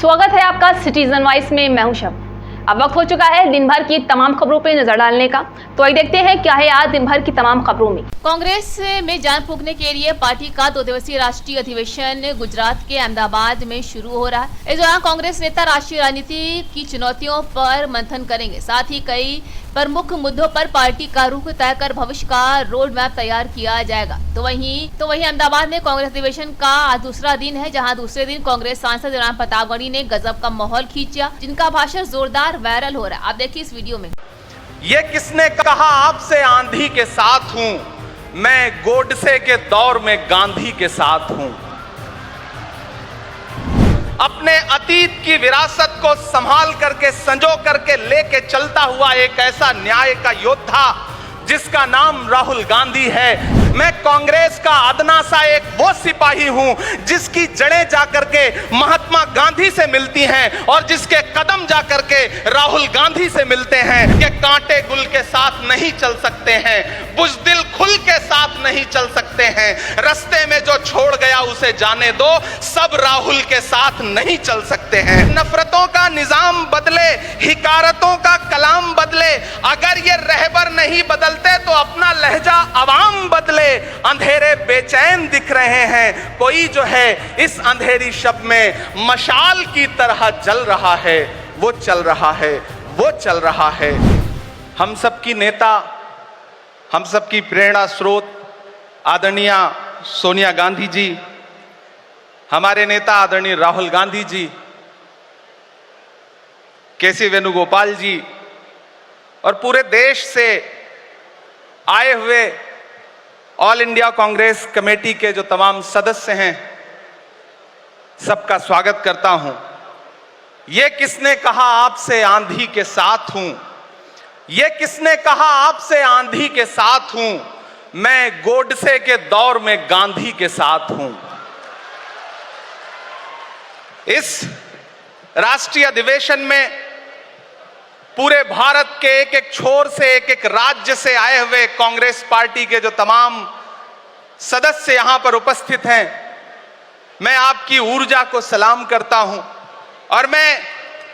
स्वागत है आपका सिटीजन वॉइस में। मैं हूं शब। अब वक्त हो चुका है दिन भर की तमाम खबरों पे नजर डालने का। तो आइए देखते हैं क्या है आज दिन भर की तमाम खबरों में। कांग्रेस में जान फूंकने के लिए पार्टी का 2 दिवसीय राष्ट्रीय अधिवेशन गुजरात के अहमदाबाद में शुरू हो रहा है। इस दौरान कांग्रेस नेता राष्ट्रीय राजनीति की चुनौतियों पर मंथन करेंगे। साथ ही कई प्रमुख मुद्दों पर पार्टी का रुख तय कर भविष्य का रोड मैप तैयार किया जाएगा। तो वहीं अहमदाबाद में कांग्रेस अधिवेशन का आज दूसरा दिन है, जहां दूसरे दिन कांग्रेस सांसद राम प्रतापगढ़ी ने गजब का माहौल खींचा, जिनका भाषण जोरदार वायरल हो रहा है। आप देखिए इस वीडियो में। ये किसने कहा आपसे आंधी के साथ हूं, मैं गोडसे के दौर में गांधी के साथ हूं। अपने अतीत की विरासत को संभाल करके संजो करके लेके चलता हुआ एक ऐसा न्याय का योद्धा जिसका नाम राहुल गांधी है। मैं कांग्रेस का अदना सा एक वो सिपाही हूं जिसकी जड़ें जाकर के महात्मा गांधी से मिलती हैं और जिसके कदम जाकर के राहुल गांधी से मिलते हैं। कि कांटे गुल के साथ नहीं चल सकते हैं, बुज़दिल खुल के साथ नहीं चल सकते हैं, रास्ते में जो छोड़ गया उसे जाने दो, सब राहुल के साथ नहीं चल सकते हैं। नफरतों का निजाम बदले, हिकारतों का कलाम बदले, अगर ये रहबर नहीं बदलते तो अपना लहजा अवाम बदले। अंधेरे बेचैन दिख रहे हैं, कोई जो है इस अंधेरी शब में मशाल की तरह जल रहा है, वो चल रहा है, वो चल रहा है। हम सबकी नेता, हम सबकी प्रेरणा स्रोत आदरणीय सोनिया गांधी जी, हमारे नेता आदरणीय राहुल गांधी जी, केसी वेणुगोपाल जी और पूरे देश से आए हुए ऑल इंडिया कांग्रेस कमेटी के जो तमाम सदस्य हैं, सबका स्वागत करता हूं। ये किसने कहा आपसे आंधी के साथ हूं, ये किसने कहा आपसे आंधी के साथ हूं, मैं गोडसे के दौर में गांधी के साथ हूं। इस राष्ट्रीय अधिवेशन में पूरे भारत के एक एक छोर से, एक एक राज्य से आए हुए कांग्रेस पार्टी के जो तमाम सदस्य यहां पर उपस्थित हैं, मैं आपकी ऊर्जा को सलाम करता हूं और मैं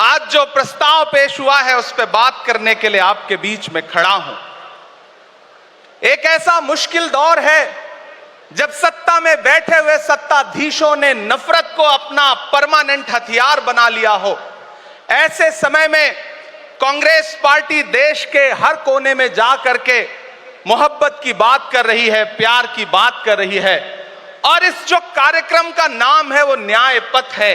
आज जो प्रस्ताव पेश हुआ है उस पर बात करने के लिए आपके बीच में खड़ा हूं। एक ऐसा मुश्किल दौर है जब सत्ता में बैठे हुए सत्ताधीशों ने नफरत को अपना परमानेंट हथियार बना लिया हो। ऐसे समय में कांग्रेस पार्टी देश के हर कोने में जा करके मोहब्बत की बात कर रही है, प्यार की बात कर रही है। और इस जो कार्यक्रम का नाम है वो न्याय पथ है।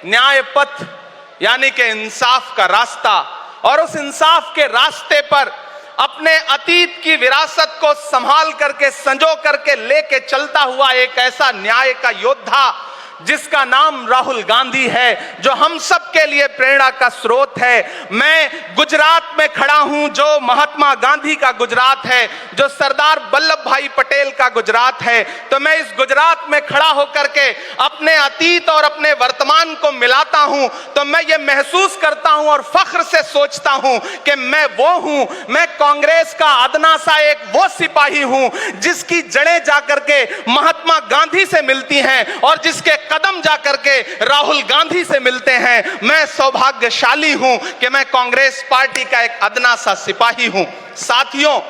न्याय पथ यानी कि इंसाफ का रास्ता। और उस इंसाफ के रास्ते पर अपने अतीत की विरासत को संभाल करके संजो करके लेके चलता हुआ एक ऐसा न्याय का योद्धा जिसका नाम राहुल गांधी है, जो हम सब के लिए प्रेरणा का स्रोत है। मैं गुजरात में खड़ा हूं, जो महात्मा गांधी का गुजरात है, जो सरदार वल्लभ भाई पटेल का गुजरात है। तो मैं इस गुजरात में खड़ा होकर के अपने अतीत और अपने वर्तमान को मिलाता हूं तो मैं ये महसूस करता हूं और फख्र से सोचता हूं कि मैं वो हूं, मैं कांग्रेस का अदना सा एक वो सिपाही हूं जिसकी जड़ें जाकर के महात्मा गांधी से मिलती हैं और जिसके कदम जाकर के राहुल गांधी से मिलते हैं। मैं सौभाग्यशाली हूं कि मैं कांग्रेस पार्टी का एक अदना सा सिपाही हूं। साथियों,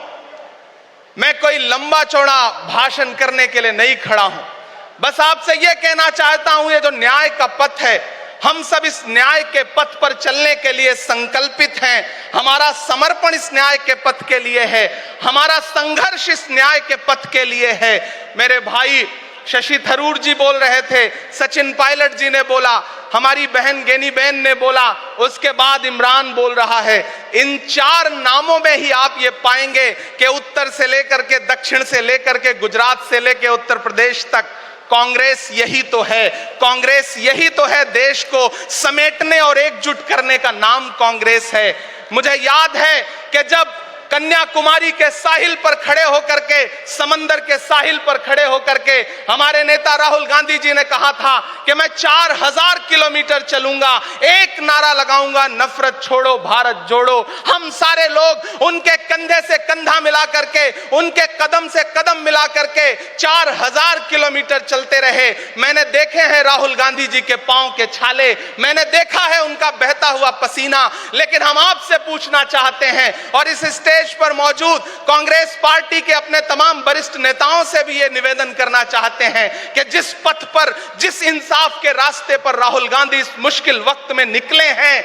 मैं कोई लंबा चौड़ा भाषण करने के लिए नहीं खड़ा हूं, बस आपसे यह कहना चाहता हूं, ये जो न्याय का पथ है, हम सब इस न्याय के पथ पर चलने के लिए संकल्पित हैं। हमारा समर्पण इस न्याय के पथ के लिए है, हमारा संघर्ष इस न्याय के पथ के लिए है। मेरे भाई शशि थरूर जी बोल रहे थे, सचिन पायलट जी ने बोला, हमारी बहन गेनी बहन ने बोला, उसके बाद इमरान बोल रहा है। इन 4 नामों में ही आप ये पाएंगे कि उत्तर से लेकर के दक्षिण से लेकर के गुजरात से लेकर उत्तर प्रदेश तक कांग्रेस यही तो है। कांग्रेस यही तो है, देश को समेटने और एकजुट करने का नाम कांग्रेस है। मुझे याद है कि जब कन्याकुमारी के साहिल पर खड़े होकर के, समंदर के साहिल पर खड़े होकर के हमारे नेता राहुल गांधी जी ने कहा था कि मैं 4000 किलोमीटर चलूंगा, एक नारा लगाऊंगा, नफरत छोड़ो भारत जोड़ो। हम सारे लोग उनके कंधे से कंधा मिला करके, उनके कदम से कदम मिला करके 4000 किलोमीटर चलते रहे। मैंने देखे हैं राहुल गांधी जी के पांव के छाले, मैंने देखा है उनका बहता हुआ पसीना। लेकिन हम आपसे पूछना चाहते हैं और इस स्टेज पर मौजूद कांग्रेस पार्टी के अपने तमाम वरिष्ठ नेताओं से भी यह निवेदन करना चाहते हैं कि जिस पथ पर, जिस इंसाफ के रास्ते पर राहुल गांधी इस मुश्किल वक्त में निकले हैं,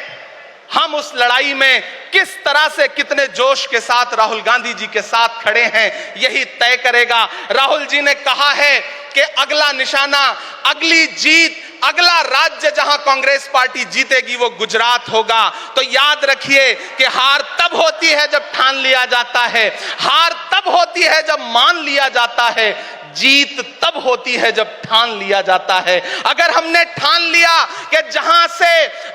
हम उस लड़ाई में किस तरह से, कितने जोश के साथ राहुल गांधी जी के साथ खड़े हैं, यही तय करेगा। राहुल जी ने कहा है कि अगला निशाना, अगली जीत, अगला राज्य जहां कांग्रेस पार्टी जीतेगी वो गुजरात होगा। तो याद रखिए कि हार तब होती है जब ठान लिया जाता है, हार तब होती है जब मान लिया जाता है, जीत तब होती है जब ठान लिया जाता है। अगर हमने ठान लिया कि जहां से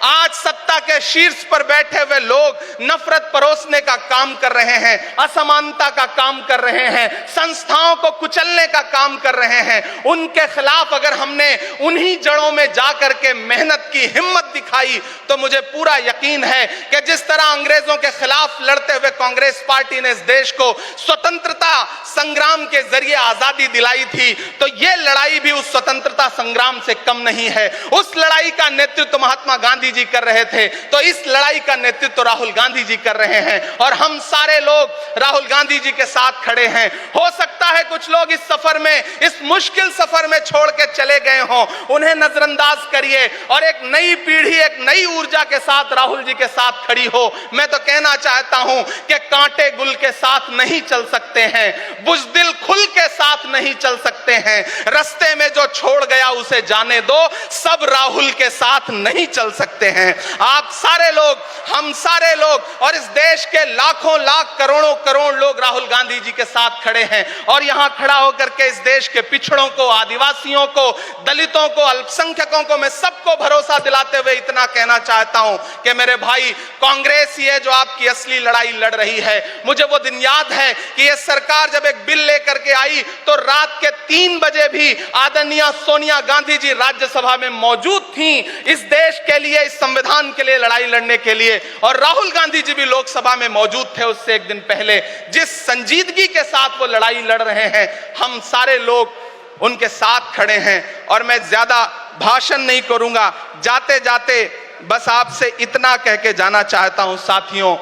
आज सत्ता के शीर्ष पर बैठे हुए लोग नफरत परोसने का काम कर रहे हैं, असमानता का काम कर रहे हैं, संस्थाओं को कुचलने का काम कर रहे हैं, उनके खिलाफ अगर हमने उन्हीं जड़ों में जाकर के मेहनत की, हिम्मत दिखाई, तो मुझे पूरा यकीन है कि जिस तरह अंग्रेजों के खिलाफ लड़ते हुए कांग्रेस पार्टी ने इस देश को स्वतंत्रता संग्राम के जरिए आजादी दिलाई थी, तो यह लड़ाई भी उस स्वतंत्रता संग्राम से कम नहीं है। उस लड़ाई का नेतृत्व महात्मा गांधी जी कर रहे थे, तो इस लड़ाई का नेतृत्व राहुल गांधी जी कर रहे हैं और हम सारे लोग राहुल गांधी जी के साथ खड़े हैं। हो सकता है कुछ लोग इस सफर में, इस मुश्किल सफर में छोड़ के चले गए हों, उन्हें नजरअंदाज करिए और एक नई पीढ़ी, एक नई ऊर्जा के साथ राहुल जी के साथ खड़ी हो। मैं तो कहना चाहता हूं कि कांटे गुल के साथ नहीं चल सकते हैं, बुज़दिल खुल के साथ नहीं चल सकते हैं, रास्ते में जो छोड़ गया उसे जाने दो, सब राहुल के साथ नहीं चल सकते हैं। आप सारे लोग, हम सारे लोग और इस देश के लाखों लाख, करोड़ों करोड़ लोग राहुल गांधी जी के साथ खड़े हैं और यहां खड़ा होकर के इस देश के पिछड़ों को, आदिवासियों को, दलितों को, अल्पसंख्यकों को मैं सबको भरोसा दिलाते हुए इतना कहना चाहता हूं कि मेरे भाई, कांग्रेस ही है जो आपकी असली लड़ाई लड़ रही है। मुझे वो दिन याद है कि यह सरकार जब एक बिल लेकर के आई तो रात के 3 बजे भी आदरणीय सोनिया गांधी जी राज्यसभा में मौजूद थी इस देश के लिए, इस संविधान के लिए लड़ाई लड़ने के लिए, और राहुल गांधी जी भी लोकसभा में मौजूद थे उससे एक दिन पहले। जिस संजीदगी के साथ वो लड़ाई लड़ रहे हैं, हम सारे लोग उनके साथ खड़े हैं। और मैं ज्यादा भाषण नहीं करूंगा, जाते जाते बस आपसे इतना कह के जाना चाहता हूं साथियों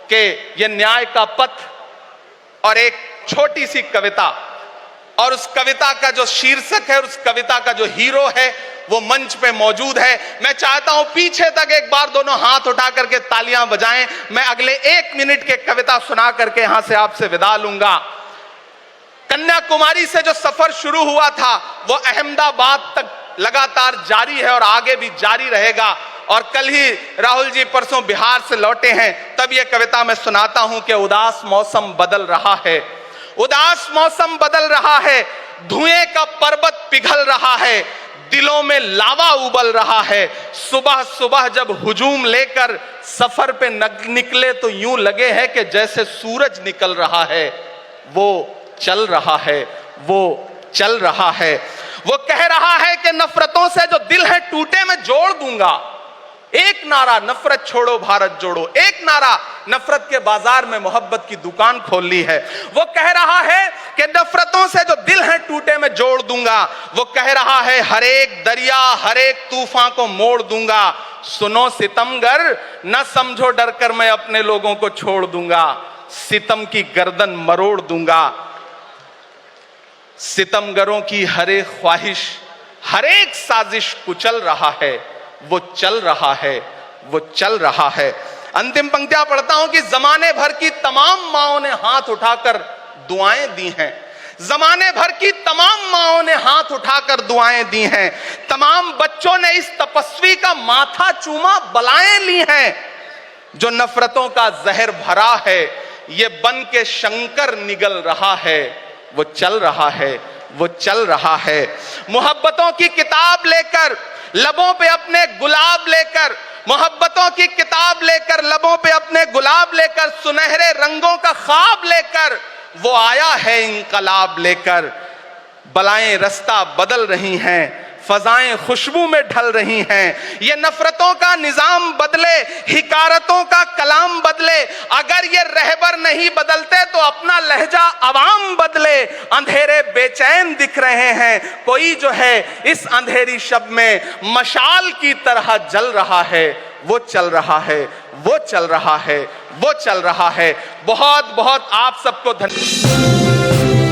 कि यह न्याय का पथ और एक छोटी सी कविता, और उस कविता का जो शीर्षक है, उस कविता का जो हीरो है वो मंच पे मौजूद है। मैं चाहता हूं पीछे तक एक बार दोनों हाथ उठा करके तालियां बजाएं। मैं अगले 1 मिनट के कविता सुना करके यहां से आपसे विदा लूंगा। कन्याकुमारी से जो सफर शुरू हुआ था वो अहमदाबाद तक लगातार जारी है और आगे भी जारी रहेगा। और कल ही राहुल जी परसों बिहार से लौटे हैं, तब यह कविता मैं सुनाता हूं कि उदास मौसम बदल रहा है, उदास मौसम बदल रहा है, धुएं का पर्वत पिघल रहा है, दिलों में लावा उबल रहा है। सुबह सुबह जब हुजूम लेकर सफर पे निकले तो यूं लगे है कि जैसे सूरज निकल रहा है। वो चल रहा है, वो चल रहा है। वो कह रहा है कि नफरतों से जो दिल है टूटे मैं जोड़ दूंगा। एक नारा नफरत छोड़ो भारत जोड़ो, एक नारा नफरत के बाजार में मोहब्बत की दुकान खोल ली है। वो कह रहा है कि नफरतों से जो दिल है टूटे मैं जोड़ दूंगा। वो कह रहा है हर एक दरिया, हर एक तूफान को मोड़ दूंगा। सुनो सितमगर, न समझो डर कर मैं अपने लोगों को छोड़ दूंगा। सितम की गर्दन मरोड़ दूंगा। सितमगरों की हर एक ख्वाहिश, हर एक साजिश कुचल रहा है। वो चल रहा है, वो चल रहा है। अंतिम पंक्तियां पढ़ता हूं कि जमाने भर की तमाम माओं ने हाथ उठाकर दुआएं दी हैं। जमाने भर की तमाम माओं ने हाथ उठाकर दुआएं दी हैं। तमाम बच्चों ने इस तपस्वी का माथा चूमा, बलाएं ली हैं। जो नफरतों का जहर भरा है, ये बन के शंकर निगल रहा है। वो चल रहा है, वो चल रहा है। मोहब्बतों की किताब लेकर, लबों पे अपने गुलाब लेकर, मोहब्बतों की किताब लेकर, लबों पे अपने गुलाब लेकर, सुनहरे रंगों का ख्वाब लेकर वो आया है इंकलाब लेकर। बलाएं रास्ता बदल रही हैं, फजाएं खुशबू में ढल रही हैं। ये नफरतों का निजाम बदले, हिकारतों का कलाम बदले। अगर ये रहबर नहीं बदलते तो अपना लहजा अवाम बदले। अंधेरे बेचैन दिख रहे हैं, कोई जो है इस अंधेरी शब में मशाल की तरह जल रहा है। वो चल रहा है, वो चल रहा है, वो चल रहा है। बहुत बहुत आप सबको धन्यवाद।